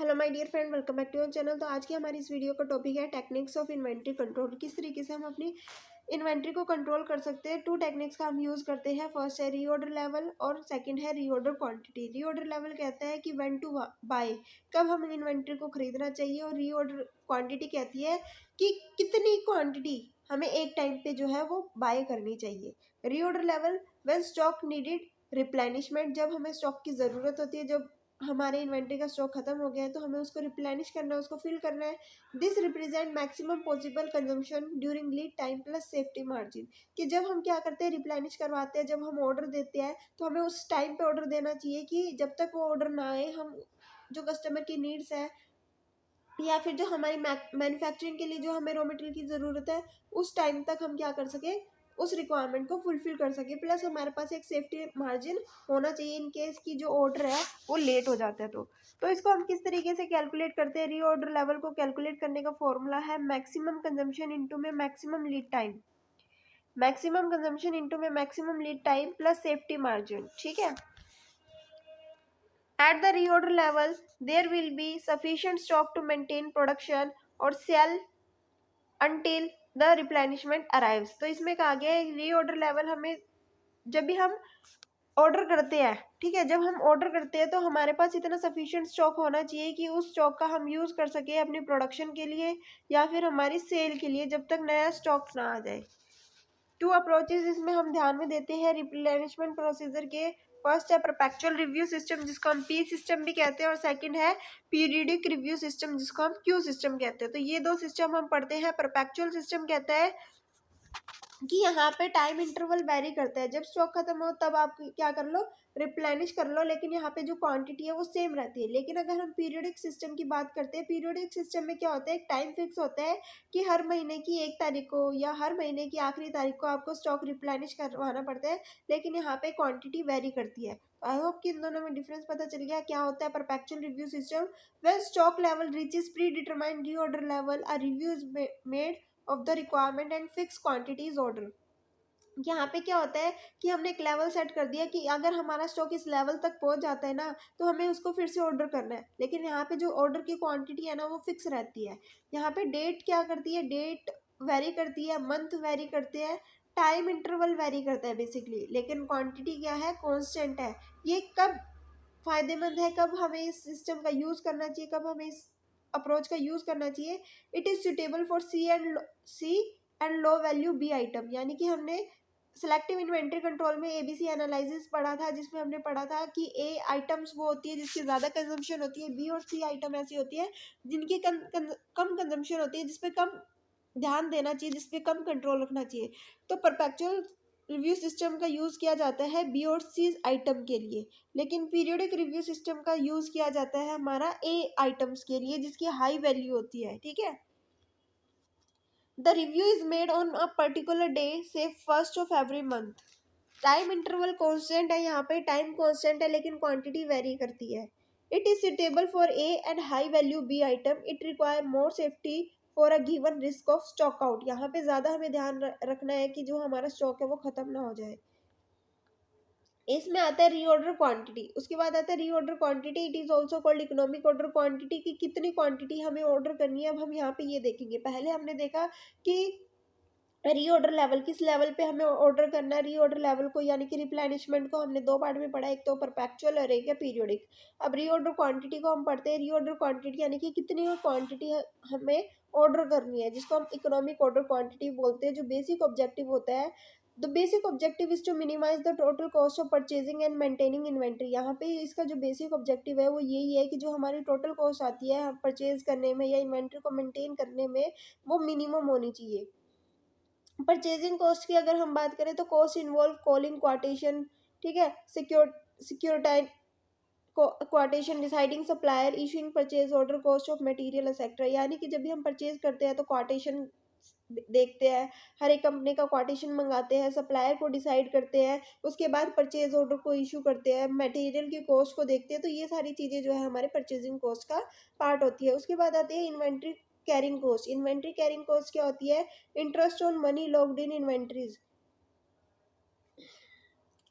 Hello my dear friend, welcome back to your channel. तो आज की हमारी इस वीडियो का टॉपिक है टेक्निक्स ऑफ इन्वेंट्री कंट्रोल। किस तरीके से हम अपनी इन्वेंट्री को कंट्रोल कर सकते हैं। टू टेक्निक्स का हम यूज़ करते हैं। फर्स्ट है रीऑर्डर लेवल और सेकंड है रीऑर्डर क्वांटिटी। रीऑर्डर लेवल कहता है कि व्हेन टू बाय, कब हमें इन्वेंट्री को खरीदना चाहिए, और रीऑर्डर क्वांटिटी कहती है कि कितनी क्वांटिटी हमें एक टाइम पे जो है वो बाय करनी चाहिए। Reorder level when stock needed replenishment, जब हमें स्टॉक की ज़रूरत होती है, जब हमारे इन्वेंट्री का स्टॉक खत्म हो गया है तो हमें उसको रिप्लेनिश करना है, उसको फिल करना है। This represent maximum possible consumption during lead time plus safety margin, कि जब हम क्या करते हैं, रिप्लेनिश करवाते हैं, जब हम ऑर्डर देते हैं तो हमें उस टाइम पे ऑर्डर देना चाहिए कि जब तक वो ऑर्डर ना आए, हम जो कस्टमर की नीड्स है या फिर जो हमारी मैन्युफैक्चरिंग के लिए जो हमें रॉ मटेरियल की ज़रूरत है, उस टाइम तक हम क्या कर सके, उस रिक्वायरमेंट को फुलफिल कर सके। प्लस हमारे पास एक सेफ्टी मार्जिन होना चाहिए इन केस की जो ऑर्डर है वो लेट हो जाता है। तो इसको हम किस तरीके से कैलकुलेट करते हैं। रीऑर्डर लेवल को कैलकुलेट करने का फॉर्मूला है मैक्सिमम कंजम्पशन इनटू में maximum lead time. Maximum consumption into में maximum lead time plus safety margin. ठीक है। At the reorder level, there will be sufficient stock to maintain production or sell until the replenishment arrives। तो इसमें कहा गया है reorder level हमें जब भी हम ऑर्डर करते हैं, ठीक है, जब हम ऑर्डर करते हैं तो हमारे पास इतना सफिशिएंट स्टॉक होना चाहिए कि उस स्टॉक का हम यूज़ कर सके अपनी प्रोडक्शन के लिए या फिर हमारी सेल के लिए, जब तक नया स्टॉक ना आ जाए। टू अप्रोचेज इसमें हम ध्यान में देते हैं रिप्लेनिशमेंट प्रोसीजर के। फर्स्ट है परपेचुअल रिव्यू सिस्टम, जिसको हम पी सिस्टम भी कहते हैं, और सेकंड है पीरियडिक रिव्यू सिस्टम, जिसको हम क्यू सिस्टम कहते हैं। तो ये दो सिस्टम हम पढ़ते हैं। परपेचुअल सिस्टम कहता है कि यहाँ पे टाइम इंटरवल वेरी करता है, जब स्टॉक खत्म हो तब आप क्या कर लो, रिप्लेनिश कर लो, लेकिन यहाँ पे जो क्वांटिटी है वो सेम रहती है। लेकिन अगर हम पीरियडिक सिस्टम की बात करते हैं, पीरियडिक सिस्टम में क्या होता है, एक टाइम फिक्स होता है कि हर महीने की 1 तारीख को या हर महीने की आखिरी तारीख को आपको स्टॉक रिप्लेनिश करवाना पड़ता है, लेकिन यहाँ पे क्वांटिटी वेरी करती है। आई होप कि इन दोनों में डिफरेंस पता चल गया। क्या होता है perpetual review system, when stock level reaches pre determined reorder level, a review is made of the requirement and fix quantities order. यहाँ पे क्या होता है कि हमने एक लेवल सेट कर दिया कि अगर हमारा स्टॉक इस लेवल तक पहुंच जाता है ना, तो हमें उसको फिर से ऑर्डर करना है। लेकिन यहाँ पे जो ऑर्डर की क्वांटिटी है ना वो फिक्स रहती है। यहाँ पे डेट क्या करती है, डेट वेरी करती है, मंथ वेरी करते हैं, टाइम इंटरवल वेरी करता है बेसिकली, लेकिन क्वांटिटी क्या है, कॉन्स्टेंट है। ये कब फायदेमंद है, कब हमें इस सिस्टम का यूज़ करना चाहिए, कब हमें इस अप्रोच का यूज़ करना चाहिए। It is suitable for C and low value B item, यानी कि हमने सेलेक्टिव इन्वेंट्री कंट्रोल में एबीसी एनालिसिस पढ़ा था, जिसमें हमने पढ़ा था कि ए आइटम्स वो होती है जिसकी ज़्यादा कंजम्पशन होती है, बी और सी आइटम ऐसी होती है जिनकी कम कंजम्पशन होती है, जिसपे कम ध्यान देना चाहिए, जिसपे कम कंट्रोल रखना चाहिए। तो परपेचुअल रिव्यू सिस्टम का यूज़ किया जाता है बी और सी आइटम के लिए, लेकिन पीरियोडिक रिव्यू सिस्टम का यूज़ किया जाता है हमारा ए आइटम्स के लिए जिसकी हाई वैल्यू होती है। ठीक है। The review is made on a particular day, say first of every month. Time interval constant है, यहाँ पे टाइम कांस्टेंट है लेकिन क्वांटिटी वेरी करती है। It is suitable for A and high value B item, it require more safety for a given risk of stock out. यहाँ पे ज़्यादा हमें ध्यान रखना है कि जो हमारा स्टॉक है वो ख़त्म ना हो जाए। इसमें आता है रीऑर्डर क्वांटिटी। उसके बाद आता है reorder quantity, it is also called economic order quantity, की कितनी क्वांटिटी हमें ऑर्डर करनी है। अब हम यहाँ पे ये देखेंगे, पहले हमने देखा कि रीऑर्डर लेवल किस लेवल पे हमें ऑर्डर करना है। रीऑर्डर लेवल को यानी कि रिप्लेनिशमेंट को हमने दो पार्ट में पढ़ा, एक तो परपेचुअल और एक है पीरियोडिक। अब रीऑर्डर क्वांटिटी को हम पढ़ते हैं। रीऑर्डर क्वांटिटी यानी कि कितनी क्वांटिटी हमें ऑर्डर करनी है, जिसको हम इकोनॉमिक ऑर्डर क्वांटिटी बोलते हैं। जो बेसिक ऑब्जेक्टिव होता है, the basic objective is to minimise the total cost of purchasing and maintaining inventory. यहाँ पे इसका जो बेसिक ऑब्जेक्टिव है वो यही है कि जो हमारी टोटल कॉस्ट आती है परचेज करने में या इन्वेंट्री को मेंटेन करने में, वो मिनिमम होनी चाहिए। परचेजिंग कॉस्ट की अगर हम बात करें तो कॉस्ट इन्वॉल्व कॉलिंग क्वाटेशन, ठीक है, scrutinising quotation, deciding supplier, issuing purchase order, cost of material etcetera. यानी कि जब भी हम परचेज करते हैं तो क्वाटेशन देखते हैं, हर एक कंपनी का क्वाटेशन मंगाते हैं, सप्लायर को डिसाइड करते हैं, उसके बाद परचेज ऑर्डर को इशू करते हैं, मटेरियल की कॉस्ट को देखते हैं। तो ये सारी चीज़ें जो है हमारे परचेजिंग कॉस्ट का पार्ट होती है। उसके बाद आती है inventory carrying cost. Inventory carrying cost क्या होती है, interest on money locked in inventories,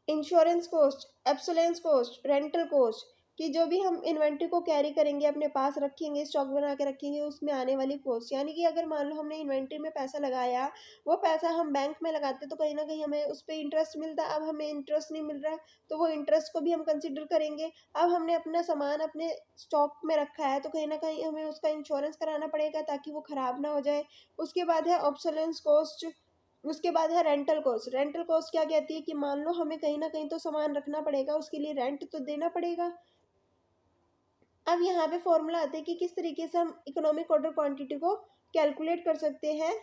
insurance cost, obsolescence cost, rental cost, कि जो भी हम इन्वेंट्री को कैरी करेंगे, अपने पास रखेंगे, स्टॉक बना के रखेंगे, उसमें आने वाली कॉस्ट, यानी कि अगर मान लो हमने इन्वेंट्री में पैसा लगाया, वो पैसा हम बैंक में लगाते तो कहीं ना कहीं हमें उस पर इंटरेस्ट मिलता, अब हमें इंटरेस्ट नहीं मिल रहा है तो वो इंटरेस्ट को भी हम कंसिडर करेंगे। अब हमने अपना सामान अपने स्टॉक में रखा है तो कहीं ना कहीं हमें उसका इंश्योरेंस कराना पड़ेगा ताकि वो ख़राब ना हो जाए। उसके बाद है ऑब्सोलेंस कॉस्ट, उसके बाद है रेंटल कॉस्ट। रेंटल कॉस्ट क्या कहती है कि मान लो हमें कहीं ना कहीं तो सामान रखना पड़ेगा, उसके लिए रेंट तो देना पड़ेगा। अब यहाँ पे फॉर्मूला आता है कि किस तरीके से हम इकोनॉमिक ऑर्डर क्वांटिटी को कैलकुलेट कर सकते हैं।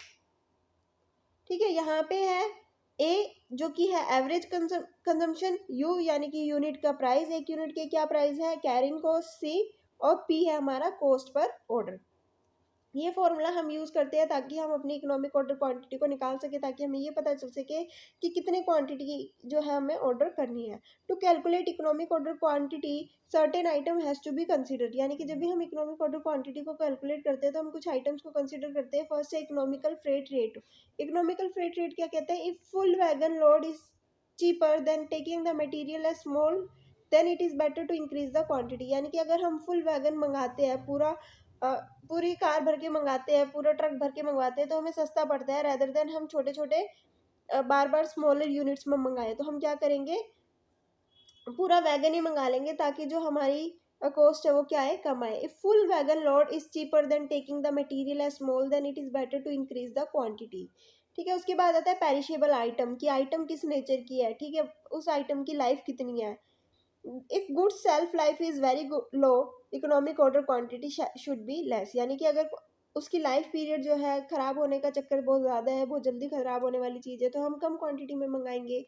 ठीक है, यहाँ पे है ए जो कि है एवरेज कंजम्पशन, यू यानी कि यूनिट का प्राइस, एक यूनिट के क्या प्राइस है, कैरिंग कॉस्ट सी, और पी है हमारा कॉस्ट पर ऑर्डर। ये फॉर्मूला हम यूज़ करते हैं ताकि हम अपनी इकोनॉमिक ऑर्डर क्वांटिटी को निकाल सके, ताकि हमें ये पता चल सके कि कितने क्वांटिटी जो है हमें ऑर्डर करनी है। To calculate economic order quantity certain item has to be considered, यानी कि जब भी हम इकोनॉमिक ऑर्डर क्वांटिटी को कैलकुलेट करते हैं तो हम कुछ आइटम्स को कंसिडर करते हैं। फर्स्ट है economical freight rate. Economical freight rate क्या कहता है, if full wagon load is cheaper than taking the material as small then it is better to increase the quantity, यानी कि अगर हम फुल वैगन मंगाते हैं, पूरी कार भर के मंगाते हैं, पूरा ट्रक भर के मंगवाते हैं तो हमें सस्ता पड़ता है, रेदर देन हम छोटे छोटे बार बार स्मॉलर यूनिट्स में मंगाए। तो हम क्या करेंगे, पूरा वैगन ही मंगा लेंगे ताकि जो हमारी कॉस्ट है वो क्या है, कम आए। If full wagon load is cheaper than taking the material as small then it is better to increase the quantity. ठीक है, उसके बाद आता है पेरिशेबल आइटम, की आइटम किस नेचर की है, ठीक है, उस आइटम की लाइफ कितनी है। If good self life is very low economic order quantity should be less, यानी कि अगर उसकी लाइफ पीरियड जो है ख़राब होने का चक्कर बहुत ज़्यादा है, बहुत जल्दी ख़राब होने वाली चीज़ है, तो हम कम क्वांटिटी में मंगाएंगे।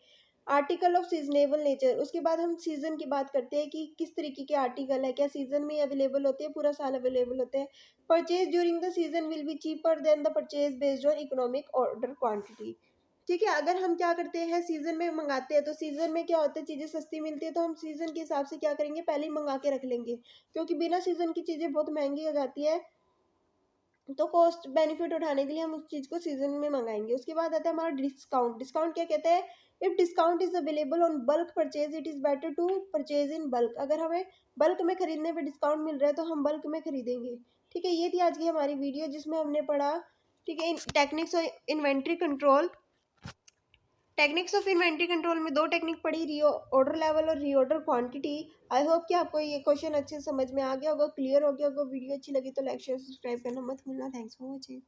आर्टिकल ऑफ सीजनेबल नेचर, उसके बाद हम सीज़न की बात करते हैं कि किस तरीके के आर्टिकल है, क्या सीज़न में अवेलेबल होते हैं, पूरा साल अवेलेबल होते हैं। Purchase during the season will be cheaper than the purchase based on economic order quantity. ठीक है, अगर हम क्या करते हैं, सीज़न में मंगाते हैं तो सीज़न में क्या होता है, चीज़ें सस्ती मिलती है तो हम सीज़न के हिसाब से क्या करेंगे, पहले ही मंगा के रख लेंगे, क्योंकि बिना सीज़न की चीज़ें बहुत महंगी हो जाती है, तो कॉस्ट बेनिफिट उठाने के लिए हम उस चीज़ को सीजन में मंगाएंगे। उसके बाद आता है हमारा डिस्काउंट। डिस्काउंट क्या कहता है, if discount is available on bulk purchase it is better to purchase in bulk, अगर हमें बल्क में खरीदने पे डिस्काउंट मिल रहा है तो हम बल्क में खरीदेंगे। ठीक है, ये थी आज की हमारी वीडियो जिसमें हमने पढ़ा, ठीक है, techniques of inventory control. Techniques of inventory control में दो टेक्निक पढ़ी, री ऑर्डर लेवल और री ऑर्डर क्वांटिटी। आई होप कि आपको ये क्वेश्चन अच्छे से समझ में आ गया होगा, क्लियर हो गया होगा। वीडियो अच्छी लगी तो लाइक शेयर सब्सक्राइब करना मत भूलना। Thanks for watching.